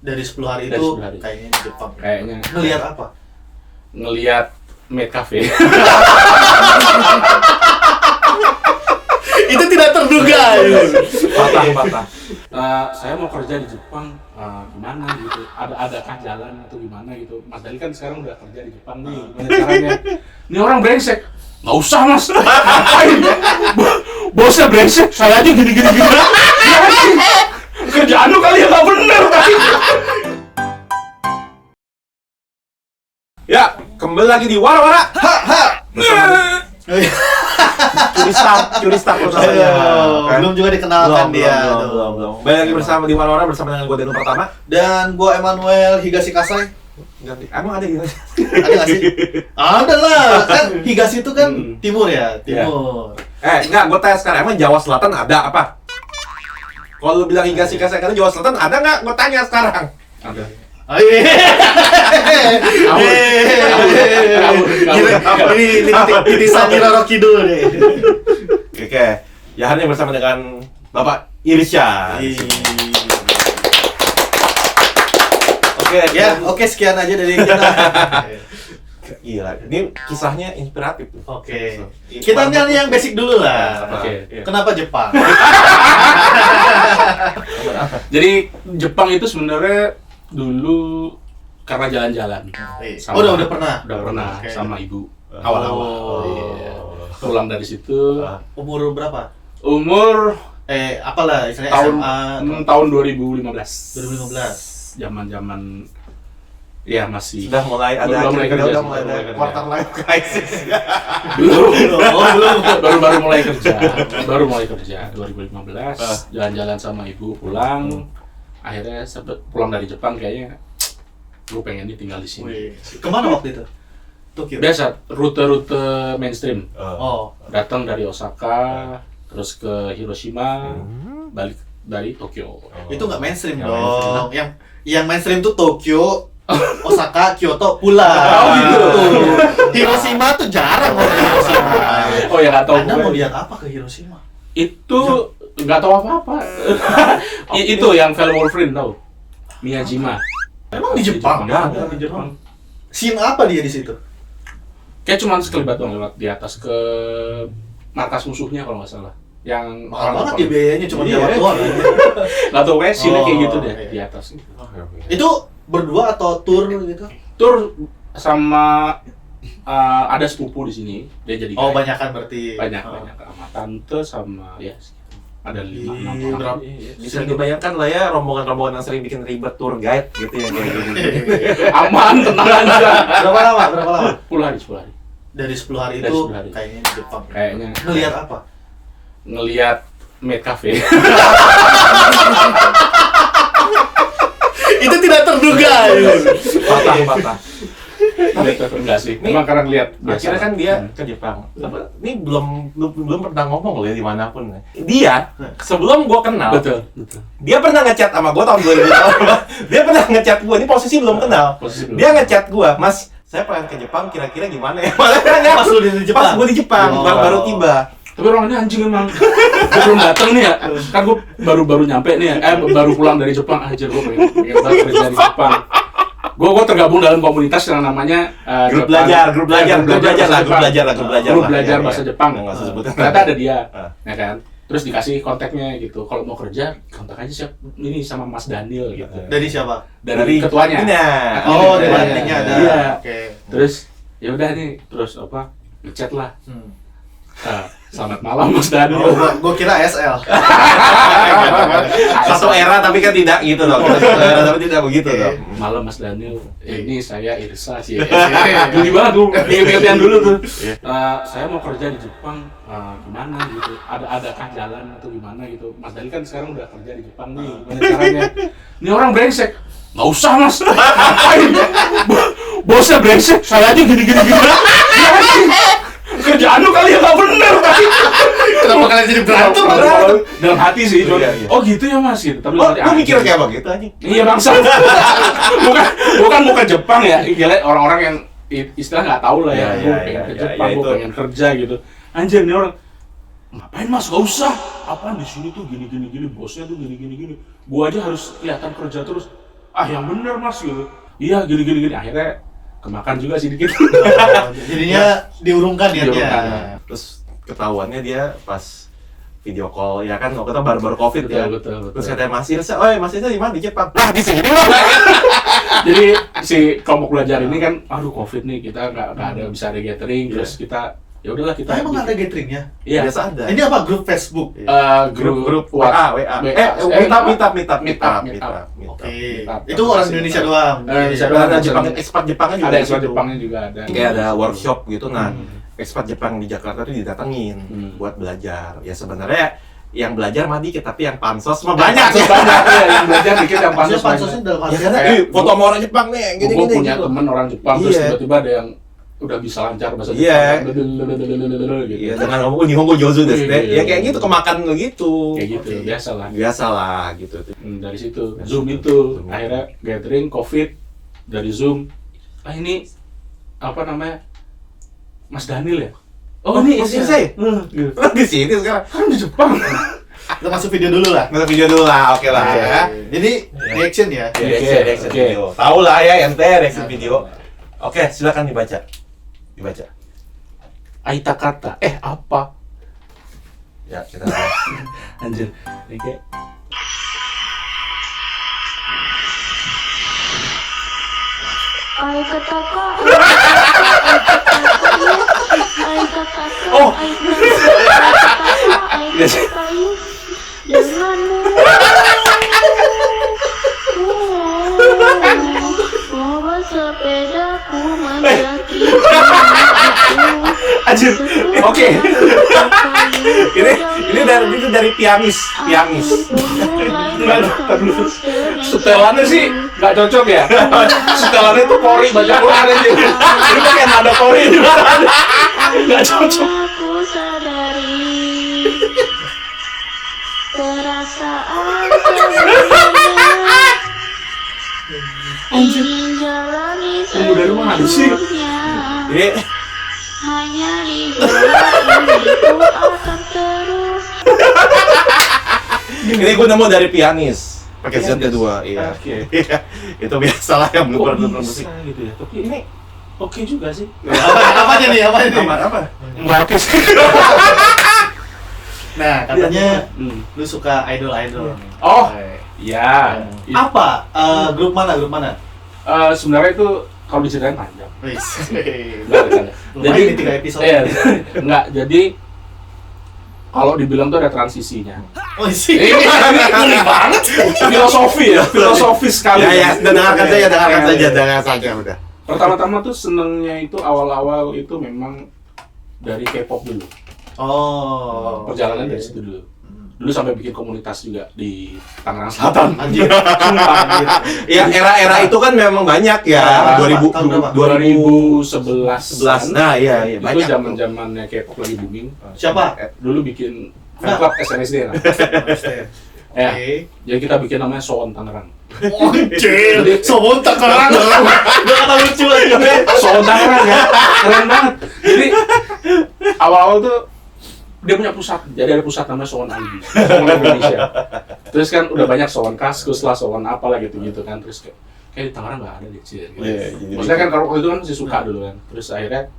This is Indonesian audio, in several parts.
Dari 10 hari Dari itu 10 hari. kayaknya di Jepang. Kayaknya. Ngelihat apa? Ngelihat maid cafe. Itu tidak terduga. Patah. Saya mau kerja di Jepang, gimana gitu? Adakah jalan atau gimana gitu? Mas Dali kan sekarang udah kerja di Jepang nih, gimana caranya? Ini orang brengsek. Nggak usah mas, ngapain? Bosnya brengsek, saya aja gini. Kerjaan lu kali ya nggak bener tadi. Ya, kembali lagi di Wara-Wara. Bersama curi start saya. Belum juga dikenalkan dia. Belum. Balik lagi bersama di Wara-Wara bersama dengan gue Deno pertama. Dan gua Emmanuel Higashi Kasai. Ganti. Emang ada gitu? Ada nggak sih? Ada lah. Kan Higashi itu kan timur ya, timur. Enggak, gue tanya sekarang, emang Jawa Selatan ada apa? Kalau lu bilang Higashi Kasai karena Jawa Selatan ada nggak? Gue tanya sekarang. Ada. Ini titisan Roro Kidul nih. Oke. Ya hari ini bersama dengan Bapak Irisya. Oke, sekian aja dari kita. Gila, ini kisahnya inspiratif tuh. Oke. Kita nyari yang basic dulu lah. Oke. Kenapa Jepang? Jadi Jepang itu sebenarnya dulu karena jalan-jalan. Oh, udah pernah. Udah pernah Oke. sama ibu awal-awal. Oh. Iya. Pulang dari situ Umur berapa? umur Apalah istilahnya tahun SMA tahun 2015. 2015. Zaman ya masih Sudah mulai ada Belum mulai kerja, udah mulai ada kerja. quarter life crisis. belum baru mulai kerja 2015 jalan-jalan sama ibu pulang akhirnya sempet pulang dari Jepang kayaknya gue pengen tinggal di sini. Wih. Kemana waktu itu? Tokyo. Biasa rute mainstream Oh, datang dari Osaka terus ke Hiroshima balik dari Tokyo. itu nggak mainstream Nggak dong. Yang mainstream tuh Tokyo, Osaka, Kyoto, pulang. Oh, gitu. Hiroshima tuh jarang orang Hiroshima. Oh ya nggak tahu Anda gue. mau lihat apa ke Hiroshima? Itu nggak tahu apa-apa. Itu yang film Wolverine tahu Miyajima. Emang di Jepang? Ada di Jepang. Scene apa dia di situ? Kayak cuma sekelibat doang lewat di atas ke markas musuhnya kalau nggak salah. Yang Mahal banget ya biayanya, cuma Iya. lewat doang. Nggak tahu kayak scene kayak gitu Oh, deh iya. di atas. Itu berdua atau tour gitu? Tur sama ada sepupu di sini. Dia jadi Oh, guide. banyakan berarti. banyak Oh. sama tante sama ya segitu. Ada 5-6 Ih, orang. Bisa dibayangkan lah ya rombongan-rombongan yang sering bikin ribet tour guide gitu ya kayak gini. Aman, tenang aja. Berapa lama? 10 hari. Dari 10 hari Dari itu 10 hari. kayaknya di Jepang. Kayaknya Ngelihat apa? ngelihat maid cafe. Itu tidak terduga. Patah. Enggak sih. Ini- Emang karena lihat Akhirnya kan dia ke Jepang. Ini belum pernah ngomong loh ya dimanapun. Dia sebelum gua kenal, Betul. dia pernah ngechat sama gua tahun 2000. Dia pernah ngechat gua. Ini posisi belum kenal. Posisi belum. Dia ngechat gua, Mas, saya pengen ke Jepang. Kira-kira gimana ya? Pas lu di Jepang? Pas gua di Jepang, Oh. baru tiba. Tapi orangnya anjing emang. Gue belum datang nih ya. Kan gue baru nyampe nih ya. Baru pulang dari Jepang. Anjir gue pengen banget kerja di Jepang. Gue tergabung dalam komunitas yang namanya Grup Jepang. belajar Grup belajar bahasa Jepang. Nggak usah sebutin. Ternyata ada dia, Ah. ya kan. Terus dikasih kontaknya gitu. Kalau mau kerja, kontak aja siap ini sama Mas Daniel gitu. Dari siapa? Dari ketuanya. Oh, Iya, dari iya, adminnya ada. iya. Oke. Terus ya udah nih, terus apa? Ngechat lah. Hmm. Selamat malam Mas Daniel. Oh, gua kira SL. Satu era tapi kan tidak gitu loh. Satu era tapi tidak begitu loh. Malam Mas Daniel, ini saya Irsa sih. Gini banget tuh, inget-ingetan dulu tuh. Saya mau kerja di Jepang, gimana gitu? Adakah jalan atau gimana gitu? Mas Daniel kan sekarang udah kerja di Jepang nih, gimana caranya? Ini orang brengsek. Nggak usah mas, ngapain? Bosnya brengsek, saya aja gini. Kerjaan lu kali ya nggak bener tadi. Kenapa kalian jadi berantem? Dalam hati sih, cuma, Iya. oh gitu ya mas gitu. Tapi Oh, dalam hati, lu mikir anjing. kayak begitu anjing. Iya bangsa. bukan mau ke Jepang ya. Gila orang-orang yang istilah nggak tahu lah ya. Iya, Gue iya, pengen ke iya, Jepang, iya, gue itu. pengen kerja gitu. Anjir nih orang. Ngapain mas? Gak usah. Apaan di sini tuh gini. Bosnya tuh gini. Gua aja harus kelihatan kerja terus. ah yang bener mas gitu. Iya gini. Akhirnya kemakan juga sih dikit. Jadinya diurungkan ya dia. Diurungkan. Terus ketahuannya dia pas video call ya kan waktu itu baru covid ya. Betul. Terus katanya Mas Irsa, Mas Irsa di mana di Jepang? Nah di sini loh. Jadi si kelompok belajar ini kan, aduh covid nih kita nggak ada bisa ada gathering, terus kita ya udahlah kita. Emang ada gatheringnya? Iya. Biasa ada. Ini apa grup Facebook? Grup WA. Meetup. Oke. Itu orang Indonesia doang. Indonesia Ada Jepang, expat Jepangnya juga. Ada expat Jepangnya juga ada. Kayak ada workshop gitu, nah expat Jepang di Jakarta tuh didatengin buat belajar. Ya sebenarnya yang belajar mah dikit, tapi yang pansos mah banyak. Yang belajar dikit, yang Maksudnya pansos pansosnya banyak. dalam Ya artian karena foto sama orang Jepang nih, Gue gini-gini punya gitu. teman orang Jepang, terus Iya. tiba-tiba ada yang udah bisa lancar bahasa Iya. Jepang. Gitu. Iya, dengan ngomong Nihongo Jozu desu Iya. ya kayak gitu kemakan gitu. Kayak gitu, Oke. Biasalah gitu. Dari situ, Zoom itu, akhirnya gathering, Covid, dari Zoom. Ini, apa namanya, Mas Daniel ya? Ini istri saya. Gitu. Di sini sekarang. Kan di Jepang. Kita masuk video dulu lah. Nonton video dulu lah, oke lah ya. Jadi reaction ya. Reaction Oke. video. Tahu lah ya ente reaction video. Oke, silakan dibaca. Aita kata, apa? Ya, kita lihat. Anjir, ini kayak Oh. Sepedaku mendaki Anjir. Oke. Ini dari pianis. setelannya sih nggak cocok ya. Setelannya tuh Kori baca Quran aja. Ini kayak nada Kori juga nggak cocok. Aku sadari perasaan sebelumnya ingin jalani Tunggu dari mana sih? seluruhnya. Ini Hanya di dalam ini ku akan terus. gue nemu dari pianis. Pakai Z kedua, iya. Oke. Iya. Itu biasalah yang belum pernah musik. gitu ya. Tapi ini oke juga sih. Apa aja nih? Apa? Nggak oke sih. Nah, katanya Hmm. lu suka idol. Oh, ya. Apa? Grup mana? Sebenarnya itu kalau diceritain panjang. Wis. Enggak. Lumayan nih 3 episode. Iya. Enggak, jadi kalau dibilang tuh ada transisinya. Oh, sih. Ini ngeri banget. Filosofi ya, filosofis sekali. Ya, dengarkan saja udah. Pertama-tama tuh senengnya itu awal-awal itu memang dari K-pop dulu. Oh. Perjalanan dari situ dulu. Dulu sampai bikin komunitas juga di Tangerang Selatan. Anjir. Sumpah, anjir. Ya era-era itu kan memang banyak ya. Tahun berapa? 2011. Nah, iya Itu banyak. zaman-zamannya K-pop lagi booming. Siapa? Dulu bikin fan club SNSD lah. Ya, Oke. jadi kita bikin namanya Soon Tangerang. Anjir. Sobon Tangerang. Udah kata lucu lagi. Soon Tangerang ya, keren banget. Jadi awal-awal tuh dia punya pusat, jadi ada pusat namanya Soon ID, Soon Indonesia. Terus kan udah banyak Soon Kaskus lah, Soon apalah gitu-gitu kan. Terus kayak di Tangerang nggak ada deh sih. Gitu. Maksudnya kan kalau itu kan masih suka dulu kan. Terus akhirnya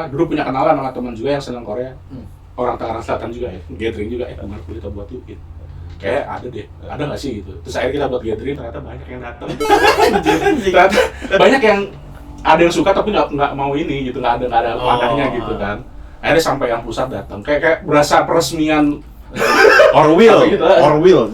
dulu punya kenalan sama teman juga yang senang Korea. Orang Tangerang Selatan juga ya, gathering juga benar kita buat yuk gitu. Kayak ada nggak sih gitu. Terus akhirnya kita buat gathering, ternyata banyak yang datang. Ternyata banyak yang ada yang suka tapi nggak mau ini gitu, nggak ada wadahnya gitu kan. Akhirnya sampai yang pusat datang, kayak berasa peresmian Orwell. gitu.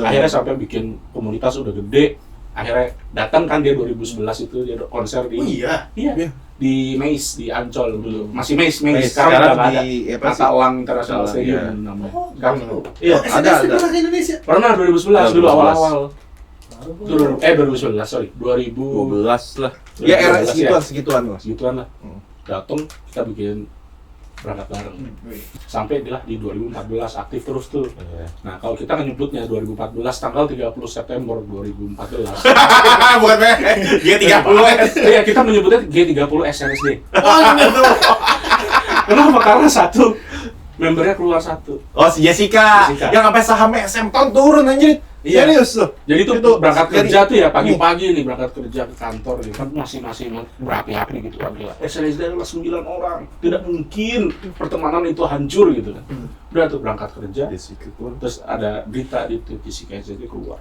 Akhirnya sampai bikin komunitas udah gede. Akhirnya datang kan dia 2011 itu dia konser di Oh iya. di Maze di Ancol dulu. Masih Maze. Maze. Sekarang udah nggak ada. di apa sih? Mata Uang International Mata Uang, Stadium iya. namanya. Oh, Sekarang gitu. iya, ada. Pernah ke Indonesia. pernah 2011 dulu 2011. awal-awal. 2011 sorry 2000 12 lah. Ya era 2012 ya. segituan lah. segituan lah. Datang kita bikin berangkat bareng sampai dia di 2014 aktif terus tuh. Nah kalau kita nyebutnya 2014 tanggal 30 September 2014. Bukan G30. Iya kita menyebutnya G30 SNSD. Oh, gitu. Kenapa? Karena membernya keluar satu. Oh, si Jessica. Jessica. Yang sampai saham SM tahun turun anjir. Iya. Serius tuh. Jadi tuh Itu berangkat dari- kerja tuh ya pagi-pagi nih berangkat kerja ke kantor gitu kan masih berapi-api gitu kan gila. SNSD adalah 9 orang. Tidak mungkin pertemanan itu hancur gitu kan. Udah tuh berangkat kerja terus ada berita itu Jessica aja keluar.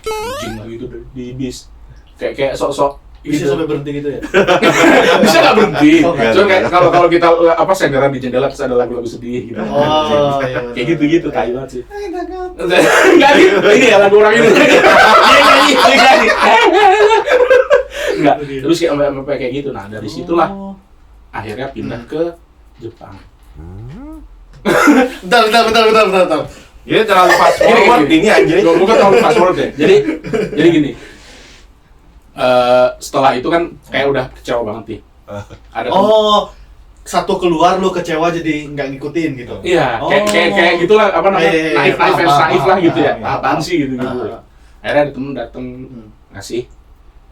Anjing lagi tuh di bis. Kayak sok-sok Bisa gitu. sampai berhenti gitu ya? Bisa nggak berhenti. Oh, nggak. Cuma kayak kalau kita senderan di jendela terus ada lagu-lagu sedih gitu. Oh, iya. Kayak gitu-gitu tai banget sih. Enggak gitu. Ini ya lagu orang ini. Enggak. Terus kayak sampai kayak gitu. Nah, dari situlah akhirnya pindah ke Jepang. Bentar. Dia terlalu fast forward ini anjir. Bukan terlalu fast forward ya. Jadi gini. Setelah itu kan kayak udah kecewa banget nih. Ada Oh, satu keluar lu kecewa jadi nggak ngikutin gitu. iya, Oh. kayak gitulah apa namanya? Iya, Naif paham, lah gitu ya. paham. Apaan sih gitu. Ah. Akhirnya ada temen dateng ngasih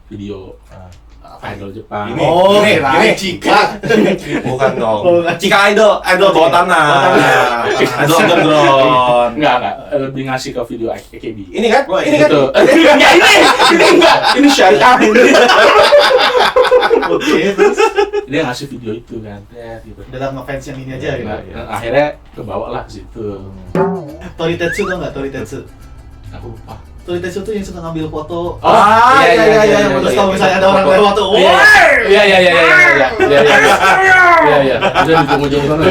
video idol Jepang. Ini. Oh, Gini. Cika. Bukan dong. Oh, Cika idol bawah tanah. Idol underground. Enggak, lebih ngasih ke video AKB. Ini kan? Ini kan? Gitu. Enggak, ini enggak. Ini syariah ini. Oke, terus Dia ngasih video itu kan, gitu. dalam ngefans yang ini aja gitu. Nah, akhirnya kebawa lah ke situ. Toritetsu tau nggak Toritetsu? Aku lupa. Toritetsu tuh yang suka ngambil foto. Iya. Terus kalau misalnya ada orang lewat tuh, Iya. woi! Iya. Bisa di ujung-ujung sana.